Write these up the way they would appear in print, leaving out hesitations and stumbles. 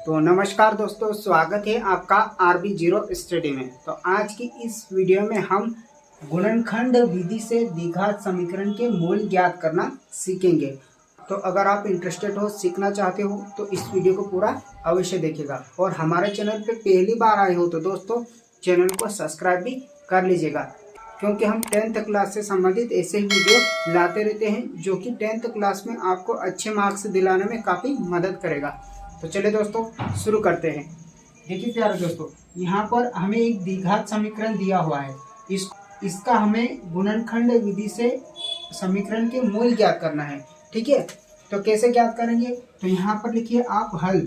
तो नमस्कार दोस्तों, स्वागत है आपका RB0 स्टडी में। तो आज की इस वीडियो में हम गुणनखंड विधि से द्विघात समीकरण के मूल ज्ञात करना सीखेंगे। तो अगर आप इंटरेस्टेड हो, सीखना चाहते हो तो इस वीडियो को पूरा अवश्य देखिएगा। और हमारे चैनल पे पहली बार आए हो तो दोस्तों चैनल को सब्सक्राइब भी कर लीजिएगा, क्योंकि हम 10th क्लास से संबंधित ऐसे ही वीडियो लाते रहते हैं जो कि 10th क्लास में आपको अच्छे मार्क्स दिलाने में काफ़ी मदद करेगा। तो चलिए दोस्तों शुरू करते हैं। देखिए प्यारे दोस्तों, यहाँ पर हमें एक द्विघात समीकरण दिया हुआ है। इसका हमें गुणनखंड विधि से समीकरण के मूल ज्ञात करना है। ठीक है, तो कैसे ज्ञात करेंगे? तो यहाँ पर लिखिए आप हल,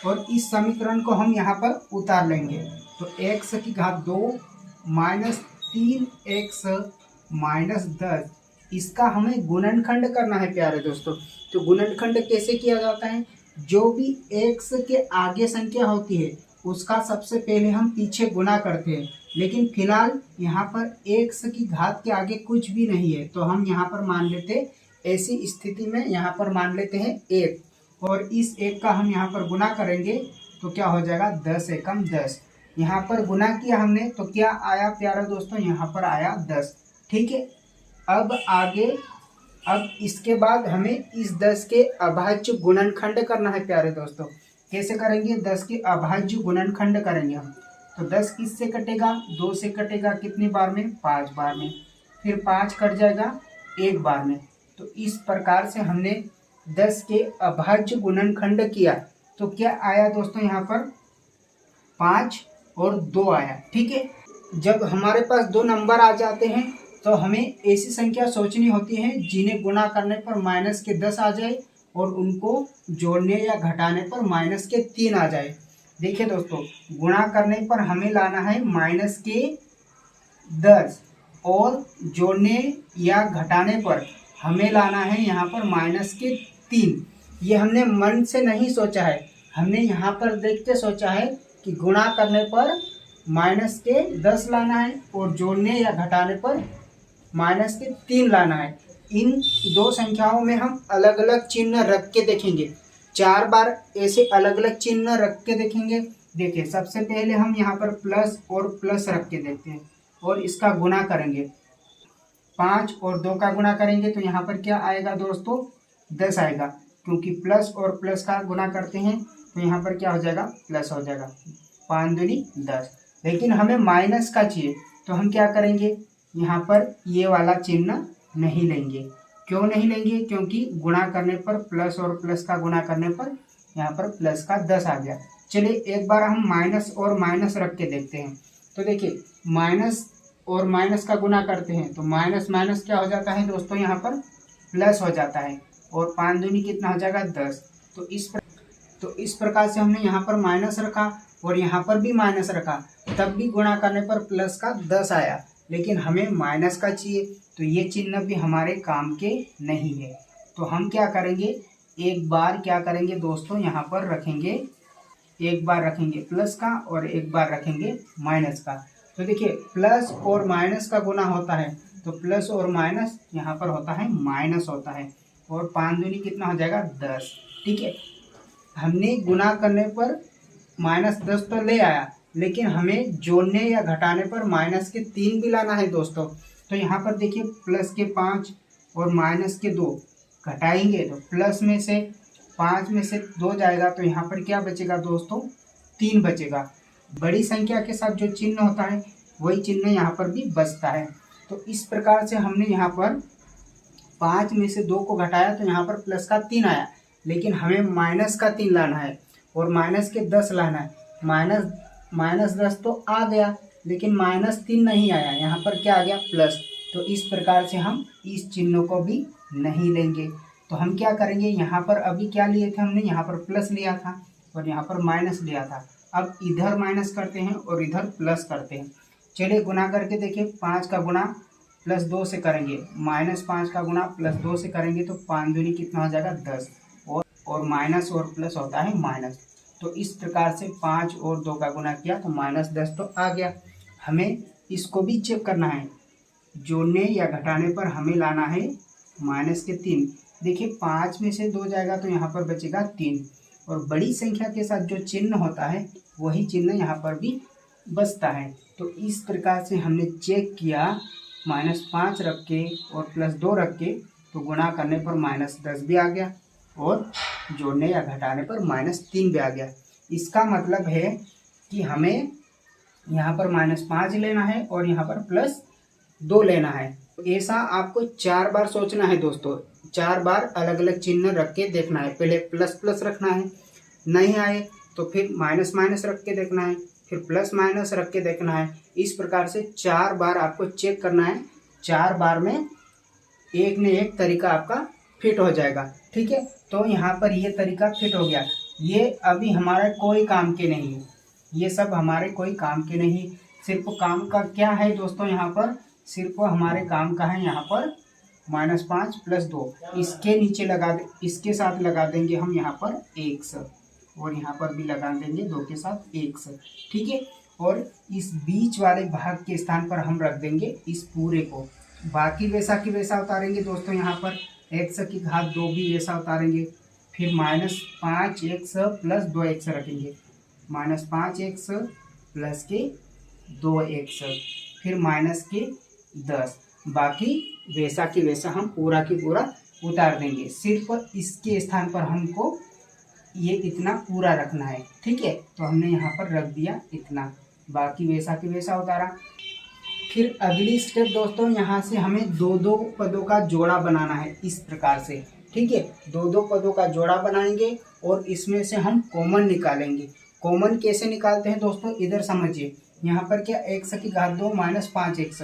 और इस समीकरण को हम यहाँ पर उतार लेंगे। तो x की घात 2 माइनस 3x माइनस 10, इसका हमें गुणनखंड करना है प्यारे दोस्तों। तो गुणनखंड कैसे किया जाता है? जो भी x के आगे संख्या होती है उसका सबसे पहले हम पीछे गुना करते हैं, लेकिन फिलहाल यहाँ पर x की घात के आगे कुछ भी नहीं है, तो हम यहाँ पर मान लेते हैं, ऐसी स्थिति में यहाँ पर मान लेते हैं 1, और इस 1 का हम यहाँ पर गुना करेंगे तो क्या हो जाएगा? 10 एकम 10। यहाँ पर गुना किया हमने तो क्या आया प्यारे दोस्तों? यहाँ पर आया 10। ठीक है, अब आगे, अब इसके बाद हमें इस 10 के अभाज्य गुणनखंड करना है प्यारे दोस्तों। कैसे करेंगे? 10 के अभाज्य गुणनखंड करेंगे हम। तो 10 किससे कटेगा? 2 से कटेगा। कितनी बार में? 5 बार में। फिर 5 कट जाएगा 1 बार में। तो इस प्रकार से हमने 10 के अभाज्य गुणनखंड किया तो क्या आया दोस्तों? यहाँ पर 5 और 2 आया। ठीक है, जब हमारे पास 2 नंबर आ जाते हैं तो हमें ऐसी संख्या सोचनी होती है जिन्हें गुणा करने पर माइनस के 10 आ जाए और उनको जोड़ने या घटाने पर माइनस के 3 आ जाए। देखिए दोस्तों, गुणा करने पर हमें लाना है माइनस के 10 और जोड़ने या घटाने पर हमें लाना है यहाँ पर माइनस के 3। ये हमने मन से नहीं सोचा है, हमने यहाँ पर देखते सोचा है कि गुणा करने पर माइनस के 10 लाना है और जोड़ने या घटाने पर माइनस के 3 लाना है। इन दो संख्याओं में हम अलग अलग चिन्ह रख के देखेंगे, 4 बार ऐसे अलग अलग चिन्ह रख के देखेंगे। देखिए, सबसे पहले हम यहाँ पर प्लस और प्लस रख के देखते हैं और इसका गुणा करेंगे। 5 और 2 का गुणा करेंगे तो यहाँ पर क्या आएगा दोस्तों? 10 आएगा, क्योंकि प्लस और प्लस का गुणा करते हैं तो यहाँ पर क्या हो जाएगा? प्लस हो जाएगा। 5 दूनी 10। लेकिन हमें माइनस का चाहिए तो हम क्या करेंगे? यहाँ पर ये वाला चिन्ह नहीं लेंगे। क्यों नहीं लेंगे? क्योंकि गुणा करने पर प्लस और प्लस का गुणा करने पर यहाँ पर प्लस का 10 आ गया। चलिए एक बार हम माइनस और माइनस रख के देखते हैं। तो देखिए, माइनस और माइनस का गुणा करते हैं तो माइनस माइनस क्या हो जाता है दोस्तों? यहाँ पर प्लस हो जाता है, और 5 दूनी कितना हो जाएगा? 10। तो इस प्रकार से हमने यहाँ पर माइनस रखा और यहाँ पर भी माइनस रखा, तब भी गुणा करने पर प्लस का 10 आया। लेकिन हमें माइनस का चाहिए तो ये चिन्ह भी हमारे काम के नहीं है। तो हम क्या करेंगे? एक बार क्या करेंगे दोस्तों? यहाँ पर रखेंगे, एक बार रखेंगे प्लस का और एक बार रखेंगे माइनस का। तो देखिए, प्लस और माइनस का गुना होता है तो प्लस और माइनस यहाँ पर होता है माइनस होता है, और 5 दूनी कितना हो जाएगा? 10। ठीक है, हमने गुना करने पर माइनस 10 तो ले आया, लेकिन हमें जोड़ने या घटाने पर माइनस के 3 भी लाना है दोस्तों। तो यहाँ पर देखिए, प्लस के 5 और माइनस के 2 घटाएंगे तो प्लस में से 5 में से 2 जाएगा तो यहाँ पर क्या बचेगा दोस्तों? 3 बचेगा। बड़ी संख्या के साथ जो चिन्ह होता है वही चिन्ह यहाँ पर भी बचता है। तो इस प्रकार से हमने यहाँ पर 5 में से 2 को घटाया तो यहाँ पर प्लस का 3 आया, लेकिन हमें माइनस का 3 लाना है और माइनस के 10 लाना है। माइनस 10 तो आ गया, लेकिन माइनस 3 नहीं आया, यहाँ पर क्या आ गया? प्लस। तो इस प्रकार से हम इस चिन्ह को भी नहीं लेंगे। तो हम क्या करेंगे? यहाँ पर अभी क्या लिए थे हमने? यहाँ पर प्लस लिया था और यहाँ पर माइनस लिया था। अब इधर माइनस करते हैं और इधर प्लस करते हैं। चलिए गुना करके देखिए, 5 का गुणा प्लस 2 से करेंगे, माइनस 5 का गुणा प्लस 2 से करेंगे तो 5 दूनी कितना हो जाएगा? 10। और माइनस और प्लस होता है माइनस। तो इस प्रकार से 5 और 2 का गुना किया तो माइनस 10 तो आ गया। हमें इसको भी चेक करना है, जोड़ने या घटाने पर हमें लाना है माइनस के 3। देखिए 5 में से 2 जाएगा तो यहाँ पर बचेगा 3, और बड़ी संख्या के साथ जो चिन्ह होता है वही चिन्ह यहाँ पर भी बचता है। तो इस प्रकार से हमने चेक किया, -5 रख के और +2 रख के, तो गुणा करने पर -10 भी आ गया और जोड़ने या घटाने पर -3 भी आ गया। इसका मतलब है कि हमें यहाँ पर -5 लेना है और यहाँ पर +2 लेना है। ऐसा आपको 4 बार सोचना है दोस्तों, 4 बार अलग अलग चिन्ह रख के देखना है। पहले प्लस रखना है, नहीं आए तो फिर माइनस रख के देखना है, फिर प्लस रख के देखना है। इस प्रकार से 4 बार आपको चेक करना है। 4 बार में एक न एक तरीका आपका फिट हो जाएगा। ठीक है, तो यहाँ पर ये तरीका फिट हो गया। ये अभी हमारा कोई काम के नहीं है, ये सब हमारे कोई काम के नहीं। सिर्फ काम का क्या है दोस्तों, यहाँ पर सिर्फ हमारे काम का है यहाँ पर -5 + 2, इसके नीचे लगा दे, इसके साथ लगा देंगे हम यहाँ पर x, और यहाँ पर भी लगा देंगे 2 के साथ x। ठीक है, और इस बीच वाले भाग के स्थान पर हम रख देंगे इस पूरे को। बाकी वैसा की वैसा उतारेंगे दोस्तों, यहाँ पर x⁻2 भी वैसा उतारेंगे। फिर -5x + 2x रखेंगे, -5x + 2x, फिर -10। बाकी वैसा की वैसा हम पूरा की पूरा उतार देंगे। सिर्फ इसके स्थान पर हमको ये इतना पूरा रखना है। ठीक है, तो हमने यहाँ पर रख दिया इतना, बाकी वैसा की वैसा उतारा। फिर अगली स्टेप दोस्तों, यहाँ से हमें 2 पदों का जोड़ा बनाना है इस प्रकार से। ठीक है, 2 पदों का जोड़ा बनाएंगे और इसमें से हम कॉमन निकालेंगे। कॉमन कैसे निकालते हैं दोस्तों, इधर समझिए। यहाँ पर क्या x⁻2 - 5x,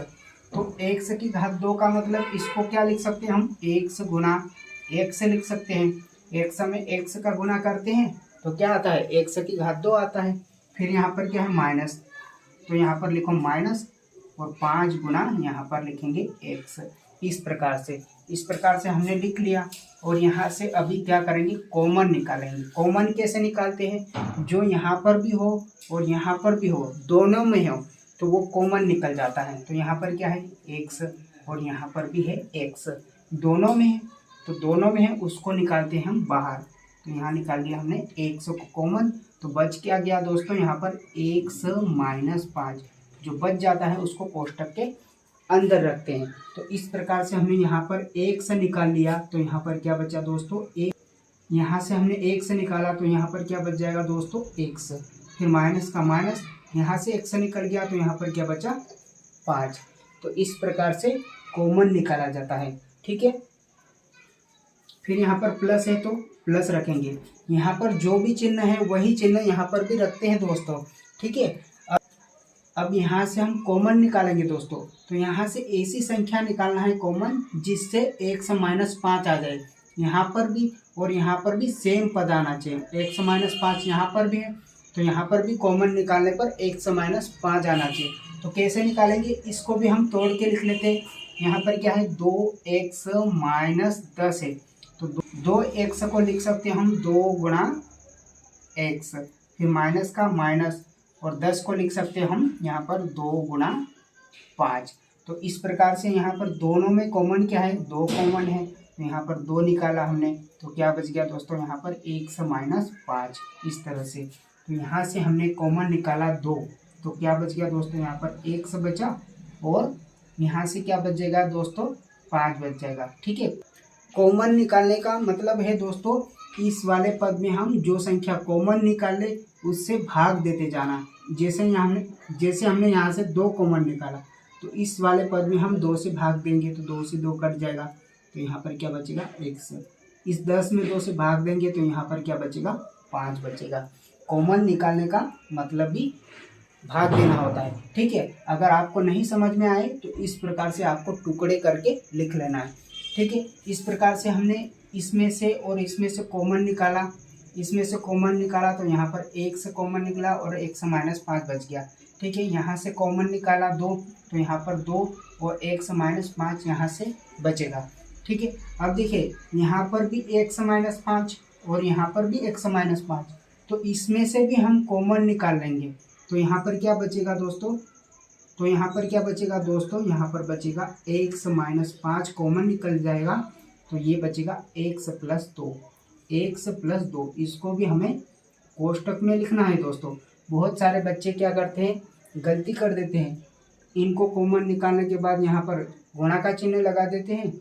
तो x⁻2 का मतलब इसको क्या लिख सकते हैं हम, x गुना x लिख सकते हैं। x में x का गुना करते हैं तो क्या आता है, x⁻2 आता है। फिर यहाँ पर क्या है, माइनस, तो यहाँ पर लिखो माइनस, और 5 गुना यहाँ पर लिखेंगे x। इस प्रकार से हमने लिख लिया। और यहाँ से अभी क्या करेंगे, कॉमन निकालेंगे। कॉमन कैसे निकालते हैं, जो यहाँ पर भी हो और यहाँ पर भी हो, दोनों में हो तो वो कॉमन निकल जाता है। तो यहाँ पर क्या है, x, और यहाँ पर भी है x, दोनों में है, तो दोनों में है उसको निकालते हैं हम बाहर। तो यहाँ निकाल दिया हमने x को कॉमन, तो बच क्या गया दोस्तों, यहाँ पर x - 5 जो बच जाता है उसको कोष्टक के अंदर रखते हैं। तो इस प्रकार से हमने यहाँ पर x निकाल लिया। तो यहाँ पर क्या बचा दोस्तों, एक, यहाँ से हमने x निकाला तो यहाँ पर क्या बच जाएगा दोस्तों, x, फिर माइनस का माइनस, यहाँ से x निकल गया तो यहाँ पर क्या बचा, 5। तो इस प्रकार से कॉमन निकाला जाता है। ठीक है, फिर यहाँ पर प्लस है तो प्लस रखेंगे। यहाँ पर जो भी चिन्ह है वही चिन्ह यहाँ पर भी रखते हैं दोस्तों। ठीक है, अब यहाँ से हम कॉमन निकालेंगे दोस्तों। तो यहाँ से ऐसी संख्या निकालना है कॉमन जिससे x - 5 आ जाए। यहाँ पर भी और यहाँ पर भी सेम पद आना चाहिए। x - 5 यहाँ पर भी है तो यहाँ पर भी कॉमन निकालने पर x - 5 आना चाहिए। तो कैसे निकालेंगे, इसको भी हम तोड़ के लिख लेते हैं। यहाँ पर क्या है, 2x - 10 है, तो 2x को लिख सकते हैं हम 2 गुणा x, फिर माइनस का माइनस, और 10 को लिख सकते हैं हम यहाँ पर 2 गुणा 5। तो इस प्रकार से यहाँ पर दोनों में कॉमन क्या है, 2 कॉमन है, तो यहाँ पर 2 निकाला हमने। तो क्या बच गया दोस्तों, यहाँ पर x - 5, इस तरह से। तो यहाँ से हमने कॉमन निकाला 2, तो क्या बच गया दोस्तों, यहाँ पर x बचा, और यहाँ से क्या बच जाएगा दोस्तों, 5 बच जाएगा। ठीक है, कॉमन निकालने का मतलब है दोस्तों, इस वाले पद में हम जो संख्या कॉमन निकाले उससे भाग देते जाना। जैसे हमने यहाँ से 2 कॉमन निकाला तो इस वाले पद में हम 2 से भाग देंगे तो 2 से 2 कट जाएगा, तो यहाँ पर क्या बचेगा, x। इस 10 में 2 से भाग देंगे तो यहाँ पर क्या बचेगा, 5 बचेगा। कॉमन निकालने का मतलब भी भाग देना होता है। ठीक है, अगर आपको नहीं समझ में आए तो इस प्रकार से आपको टुकड़े करके लिख लेना है। ठीक है, इस प्रकार से हमने इसमें से और इसमें से कॉमन निकाला, इसमें से कॉमन निकाला तो यहाँ पर x कॉमन निकला और x - 5 बच गया। ठीक है, यहाँ से कॉमन निकाला 2, तो यहाँ पर 2 और x - 5 यहाँ से बचेगा। ठीक है, अब देखिए यहाँ पर भी x - 5 और यहाँ पर भी x - 5, तो इसमें से भी हम कॉमन निकाल लेंगे। तो यहाँ पर क्या बचेगा दोस्तों, यहाँ पर बचेगा x - 5 कॉमन निकल जाएगा, तो ये बचेगा x प्लस 2, x प्लस 2। इसको भी हमें कोष्टक में लिखना है दोस्तों। बहुत सारे बच्चे क्या करते हैं, गलती कर देते हैं, इनको कॉमन निकालने के बाद यहाँ पर गुणा का चिन्ह लगा देते हैं,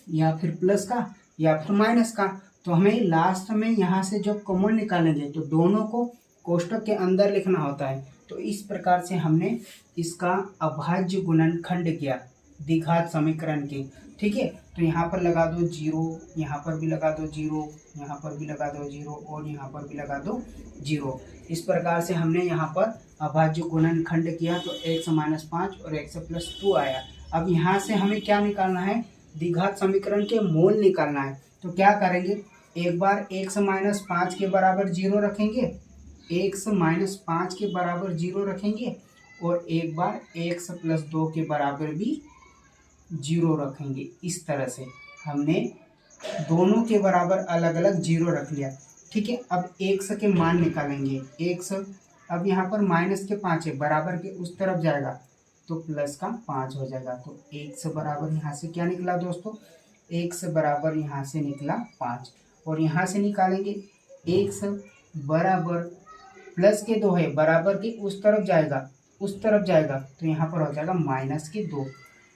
या फिर प्लस का या फिर माइनस का। तो हमें लास्ट में यहाँ से जब कॉमन निकालेंगे तो दोनों को कोष्टक के अंदर लिखना होता है। तो इस प्रकार से हमने इसका अभाज्य गुणनखंड किया द्विघात समीकरण के। ठीक है, तो यहाँ पर लगा दो 0, यहाँ पर भी लगा दो 0, यहाँ पर भी लगा दो 0 और यहाँ पर भी लगा दो 0। इस प्रकार से हमने यहाँ पर अभाज्य गुणनखंड किया तो x माइनस 5 और x प्लस 2 आया। अब यहाँ से हमें क्या निकालना है, द्विघात समीकरण के मूल निकालना है। तो क्या करेंगे, एक बार x माइनस 5 के बराबर 0 रखेंगे, x माइनस 5 के बराबर 0 रखेंगे, और एक बार x प्लस 2 के बराबर भी 0 रखेंगे। इस तरह से हमने दोनों के बराबर अलग अलग 0 रख लिया। ठीक है, अब x के मान निकालेंगे। x अब यहाँ पर माइनस के 5 है, बराबर के उस तरफ जाएगा तो प्लस का 5 हो जाएगा। तो x बराबर यहाँ से क्या निकला दोस्तों, x बराबर यहाँ से निकला 5, और यहाँ से निकालेंगे x बराबर प्लस के 2 है, बराबर के उस तरफ जाएगा तो यहाँ पर हो जाएगा माइनस के 2।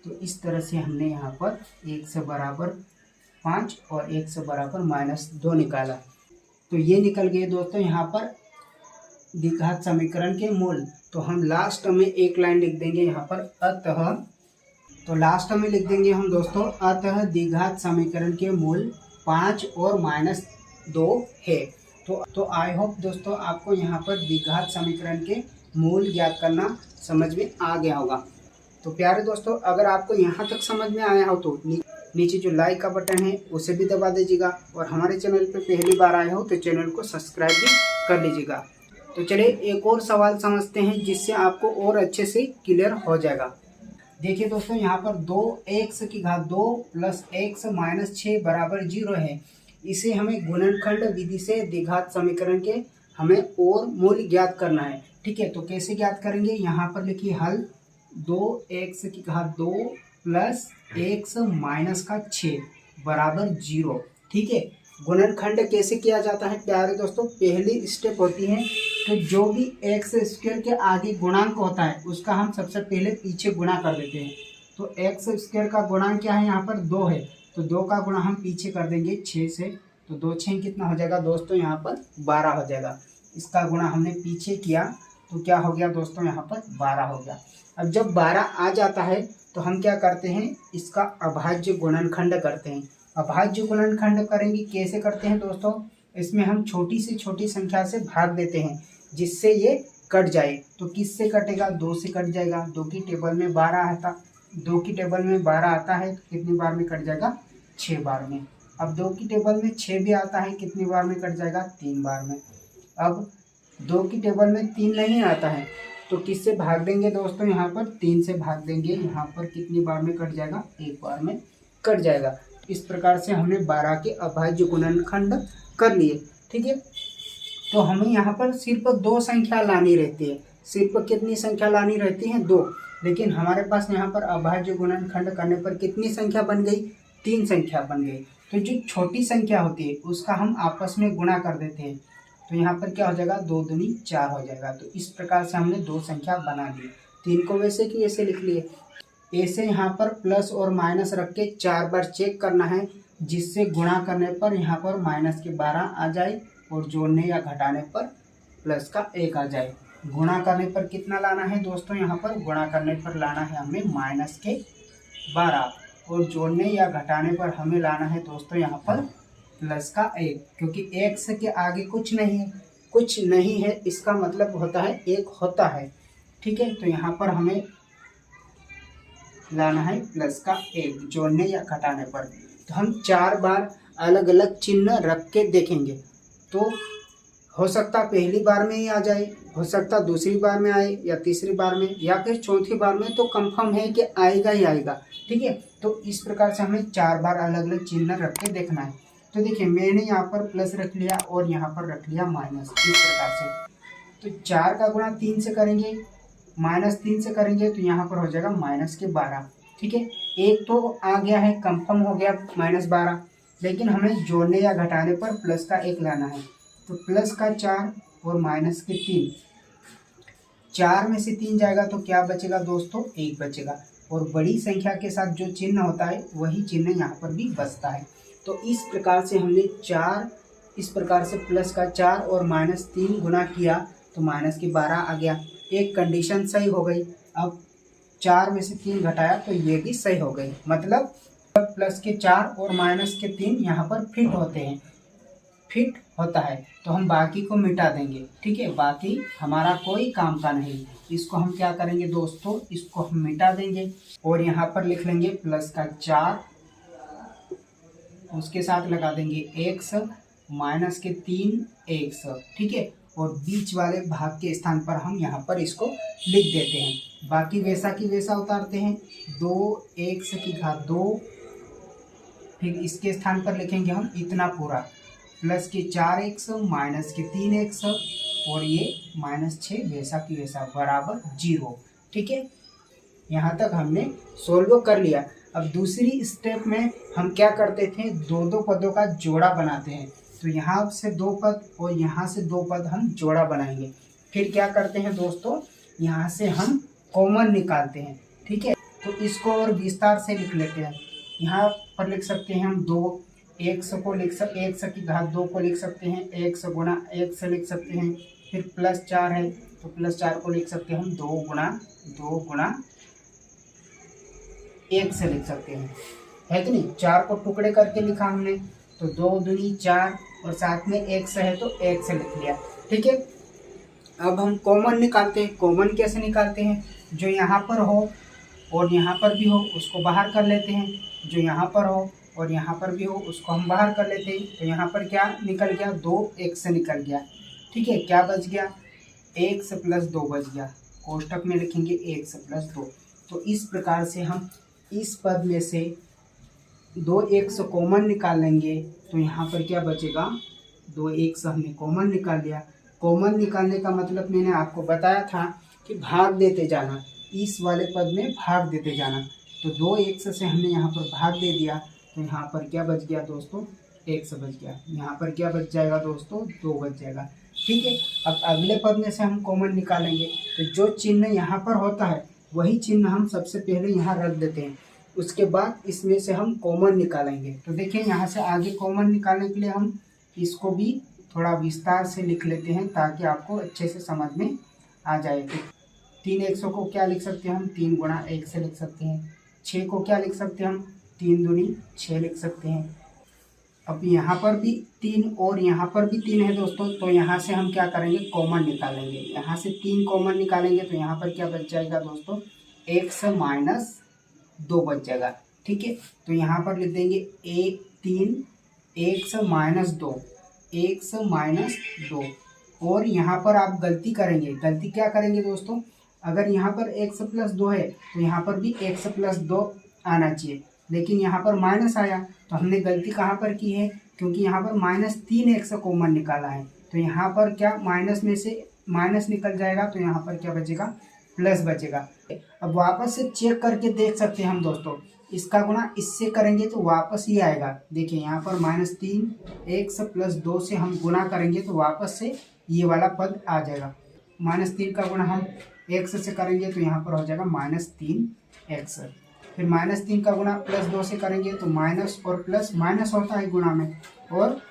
तो इस तरह से हमने यहाँ पर x बराबर 5 और x बराबर माइनस 2 निकाला। तो ये निकल गए दोस्तों यहाँ पर द्विघात समीकरण के मूल। तो हम लास्ट में एक लाइन लिख देंगे यहाँ पर अतः, तो लास्ट में लिख देंगे हम दोस्तों अतः द्विघात समीकरण के मूल 5 और माइनस 2 है। तो आई होप दोस्तों आपको यहाँ पर द्विघात समीकरण के मूल ज्ञात करना समझ में आ गया होगा। तो प्यारे दोस्तों, अगर आपको यहाँ तक समझ में आया हो तो नीचे जो लाइक का बटन है उसे भी दबा दीजिएगा, और हमारे चैनल पे पहली बार आए हो तो चैनल को सब्सक्राइब भी कर लीजिएगा। तो चलिए एक और सवाल समझते हैं जिससे आपको और अच्छे से क्लियर हो जाएगा। देखिए दोस्तों, यहाँ पर 2x की घात 2 प्लस x माइनस 6 बराबर 0 है। इसे हमें गुणनखंड विधि से द्विघात समीकरण के हमें और मूल ज्ञात करना है। ठीक है, तो कैसे ज्ञात करेंगे, यहाँ पर लिखिए हल 2x की घात 2 प्लस x माइनस का 6 बराबर 0। ठीक है, गुणनखंड कैसे किया जाता है प्यारे दोस्तों, पहली स्टेप होती है तो जो भी x स्क्वायर के आगे गुणांक होता है उसका हम सबसे पहले पीछे गुणा कर देते हैं। तो x स्क्वायर का गुणांक क्या है, यहाँ पर 2 है, तो 2 का गुणा हम पीछे कर देंगे 6 से। तो 2 6 कितना हो जाएगा दोस्तों, यहाँ पर 12 हो जाएगा। इसका गुणा हमने पीछे किया तो क्या हो गया दोस्तों, यहाँ पर 12 हो गया। अब जब 12 आ जाता है तो हम क्या करते हैं, इसका अभाज्य गुणनखंड करते हैं। अभाज्य गुणनखंड करेंगे, कैसे करते हैं दोस्तों, इसमें हम छोटी से छोटी संख्या से भाग देते हैं जिससे ये कट जाए। तो किससे कटेगा, 2 से कट जाएगा। 2 की टेबल में 12 आता, 2 की टेबल में 12 आता है तो कितनी बार में कट जाएगा, 6 बार में। अब 2 की टेबल में 6 भी आता है, कितनी बार में कट जाएगा, 3 बार में। अब 2 की टेबल में 3 नहीं आता है तो किससे भाग देंगे दोस्तों, यहाँ पर 3 से भाग देंगे। यहाँ पर कितनी बार में कट जाएगा, 1 बार में कट जाएगा। इस प्रकार से हमने 12 के अभाज्य गुणनखंड कर लिए। ठीक है, तो हमें यहाँ पर सिर्फ 2 संख्या लानी रहती है। सिर्फ कितनी संख्या लानी रहती है, 2। लेकिन हमारे पास यहाँ पर अभाज्य गुणनखंड करने पर कितनी संख्या बन गई, 3 संख्या बन गई। तो जो छोटी संख्या होती है उसका हम आपस में गुणा कर देते हैं। तो यहाँ पर क्या हो जाएगा, 2 दूनी 4 हो जाएगा। तो इस प्रकार से हमने 2 संख्या बना ली। 3 को वैसे की ऐसे लिख लिए। ऐसे यहाँ पर प्लस और माइनस रख के 4 बार चेक करना है, जिससे गुणा करने पर यहाँ पर माइनस के 12 आ जाए और जोड़ने या घटाने पर प्लस का 1 आ जाए। गुणा करने पर कितना लाना है दोस्तों, यहाँ पर गुणा करने पर लाना है हमें माइनस के 12, और जोड़ने या घटाने पर हमें लाना है दोस्तों यहाँ पर प्लस का 1, क्योंकि x के आगे कुछ नहीं है, इसका मतलब होता है 1 होता है। ठीक है, तो यहाँ पर हमें लाना है प्लस का 1 जोड़ने या घटाने पर। तो हम 4 बार अलग अलग चिन्ह रख के देखेंगे, तो हो सकता पहली बार में ही आ जाए, हो सकता दूसरी बार में आए, या तीसरी बार में, या फिर चौथी बार में, तो कंफर्म है कि आएगा ही आएगा। ठीक है, तो इस प्रकार से हमें 4 बार अलग अलग चिन्ह रख के देखना है। तो देखिए, मैंने यहाँ पर प्लस रख लिया और यहाँ पर रख लिया माइनस, इस प्रकार से। तो 4 का गुणा 3 से करेंगे, -3 से करेंगे तो यहाँ पर हो जाएगा -12। ठीक है, एक तो आ गया है, कंफर्म हो गया -12, लेकिन हमें जोड़ने या घटाने पर प्लस का 1 लाना है। तो प्लस का 4 और माइनस के 3, 4 में से 3 जाएगा तो क्या बचेगा दोस्तों, 1 बचेगा। और बड़ी संख्या के साथ जो चिन्ह होता है वही चिन्ह यहाँ पर भी बचता है। तो इस प्रकार से हमने 4, इस प्रकार से प्लस का 4 और -3 गुना किया तो माइनस के 12 आ गया। एक कंडीशन सही हो गई। अब 4 में से 3 घटाया तो ये भी सही हो गई, मतलब प्लस के 4 और माइनस के 3 यहाँ पर फिट होते हैं, फिट होता है। तो हम बाकी को मिटा देंगे, ठीक है, बाकी हमारा कोई काम का नहीं। इसको हम क्या करेंगे दोस्तों, इसको हम मिटा देंगे और यहाँ पर लिख लेंगे प्लस का 4, उसके साथ लगा देंगे x, माइनस के 3 x, ठीक है, और बीच वाले भाग के स्थान पर हम यहाँ पर इसको लिख देते हैं। बाकी वैसा की वैसा उतारते हैं, 2x की घात 2, फिर इसके स्थान पर लिखेंगे हम इतना पूरा, प्लस के 4x माइनस के 3x और ये -6 वैसा की वैसा बराबर 0, ठीक है। यहाँ तक हमने सोल्व कर लिया। अब दूसरी स्टेप में हम क्या करते थे, दो पदों का जोड़ा बनाते हैं। तो यहाँ से 2 पद और यहाँ से 2 पद हम जोड़ा बनाएंगे। फिर क्या करते हैं दोस्तों, यहाँ से हम कॉमन निकालते हैं, ठीक है। तो इसको और विस्तार से लिख लेते हैं। यहाँ पर लिख सकते हैं हम 2, x को लिख सकते, x की घात 2 को लिख सकते हैं, x गुणा x लिख सकते हैं। फिर प्लस 4 है तो प्लस 4 को लिख सकते हैं हम 2 गुणा 1 से लिख सकते हैं, है कि नहीं। 4 को टुकड़े करके लिखा हमने, तो 2 दूनी 4 और साथ में x है तो 1 से लिख लिया, ठीक है। अब हम कॉमन निकालते हैं। कॉमन कैसे निकालते हैं, जो यहाँ पर हो और यहाँ पर भी हो उसको बाहर कर लेते हैं, जो यहाँ पर हो और यहाँ पर भी हो उसको हम बाहर कर लेते हैं। तो यहाँ पर क्या निकल गया, 2x निकल गया, ठीक है। क्या बच गया, x + 2 बच गया। कोष्टक में लिखेंगे x + 2। तो इस प्रकार से हम इस पद में से 2x कॉमन निकाल लेंगे। तो यहाँ पर क्या बचेगा, 2x हमने कॉमन निकाल लिया। कॉमन निकालने का मतलब मैंने आपको बताया था कि भाग देते जाना, इस वाले पद में भाग देते जाना। तो 2x से हमने यहाँ पर भाग दे दिया, तो यहाँ पर क्या बच गया दोस्तों, x बच गया। यहाँ पर क्या बच जाएगा दोस्तों, 2 बच जाएगा, ठीक है। अब अगले पद में से हम कॉमन निकालेंगे। तो जो चिन्ह यहाँ पर होता है वही चिन्ह हम सबसे पहले यहाँ रख देते हैं, उसके बाद इसमें से हम कॉमन निकालेंगे। तो देखिए यहाँ से आगे कॉमन निकालने के लिए हम इसको भी थोड़ा विस्तार से लिख लेते हैं ताकि आपको अच्छे से समझ में आ जाए। तो 3x को क्या लिख सकते हैं हम, 3 गुणा 1 से लिख सकते हैं। 6 को क्या लिख सकते हैं हम, 3 दूनी 6 लिख सकते हैं। अब यहाँ पर भी 3 और यहाँ पर भी 3 है दोस्तों, तो यहाँ से हम क्या करेंगे, कॉमन निकालेंगे। यहाँ से 3 कॉमन निकालेंगे तो यहाँ पर क्या बच जाएगा दोस्तों, x - 2 बच जाएगा, ठीक है। तो यहाँ पर लिख देंगे 3 x - 2, x - 2। और यहाँ पर आप गलती करेंगे, गलती क्या करेंगे दोस्तों, अगर यहाँ पर x + 2 है तो यहाँ पर भी x + 2 आना चाहिए, लेकिन यहाँ पर माइनस आया तो हमने गलती कहाँ पर की है, क्योंकि यहाँ पर -3x कॉमन निकाला है। तो यहाँ पर क्या माइनस में से माइनस निकल जाएगा, तो यहाँ पर क्या बचेगा, प्लस बचेगा। अब वापस से चेक करके देख सकते हैं हम दोस्तों, इसका गुणा इससे करेंगे तो वापस ये आएगा। देखिए यहाँ पर -3x + 2 से हम गुणा करेंगे तो वापस से ये वाला पद आ जाएगा। -3 का गुणा हम x से करेंगे तो यहाँ पर हो जाएगा -3x। फिर -3 का गुणा +2 से करेंगे तो माइनस और प्लस माइनस होता है गुणा में, और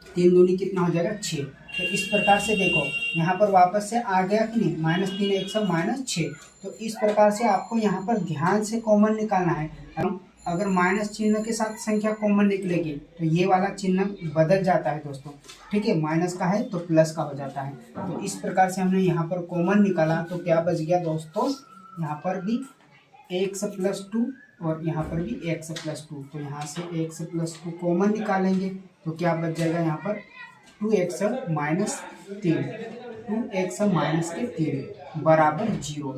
3 दूनी कितना हो जाएगा, 6। तो इस प्रकार से देखो यहाँ पर वापस से आ गया कि नहीं, -3x - 6। तो इस प्रकार से आपको यहाँ पर ध्यान से कॉमन निकालना है। अगर माइनस चिन्ह के साथ संख्या कॉमन निकलेगी तो ये वाला चिन्ह बदल जाता है दोस्तों, ठीक है। माइनस का है तो प्लस का हो जाता है। तो इस प्रकार से हमने यहाँ पर कॉमन निकाला तो क्या बच गया दोस्तों, यहाँ पर भी x + 2 और यहाँ पर भी x + 2। तो यहाँ से x + 2 कॉमन निकालेंगे तो क्या बच जाएगा, यहाँ पर 2x - 3, 2x - 3 बराबर 0,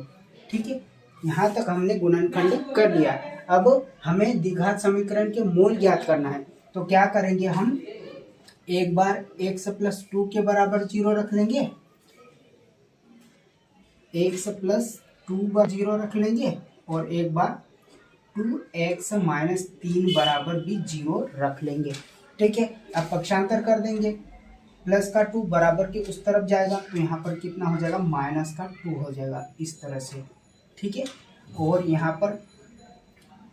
ठीक है। यहाँ तक हमने गुणनखंड कर लिया। अब हमें द्विघात समीकरण के मूल ज्ञात करना है। तो क्या करेंगे हम, एक बार x + 2 के बराबर 0 रख लेंगे, x + 2 0 रख लेंगे, और एक बार 2x माइनस 3 बराबर भी 0 रख लेंगे। ठीक है, अब पक्षांतर कर देंगे, प्लस का 2 बराबर के उस तरफ जाएगा तो यहाँ पर कितना हो जाएगा, माइनस का 2 हो जाएगा इस तरह से। ठीक है, और यहाँ पर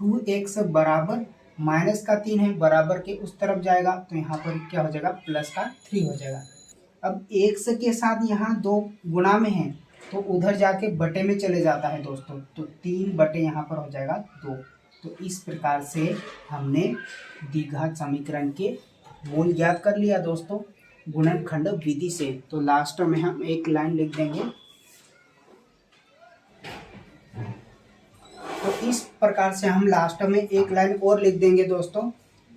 2x बराबर माइनस का 3 है, बराबर के उस तरफ जाएगा तो यहाँ पर क्या हो जाएगा, प्लस का 3 हो जाएगा। अब x के साथ यहाँ 2 गुणा में है तो उधर जाके बटे में चले जाता है दोस्तों, तो 3 बटे यहाँ पर हो जाएगा 2। तो इस प्रकार से हमने द्विघात समीकरण के मूल ज्ञात कर लिया दोस्तों गुणनखंड विधि से। तो लास्ट में हम एक लाइन लिख देंगे। तो इस प्रकार से हम लास्ट में एक लाइन और लिख देंगे दोस्तों,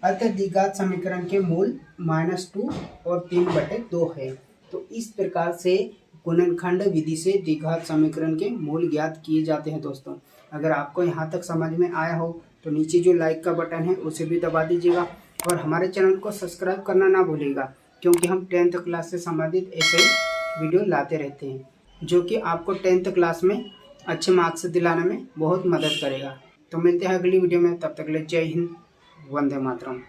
अतः द्विघात समीकरण के मूल -2 और 3/2 है। तो इस प्रकार से गुणनखंड विधि से द्विघात समीकरण के मूल ज्ञात किए जाते हैं दोस्तों। अगर आपको यहाँ तक समझ में आया हो तो नीचे जो लाइक का बटन है उसे भी दबा दीजिएगा और हमारे चैनल को सब्सक्राइब करना ना भूलिएगा, क्योंकि हम 10th क्लास से संबंधित ऐसे ही वीडियो लाते रहते हैं जो कि आपको 10th क्लास में अच्छे मार्क्स दिलाने में बहुत मदद करेगा। तो मिलते हैं अगली वीडियो में, तब तक के लिए जय हिंद, वंदे मातरम।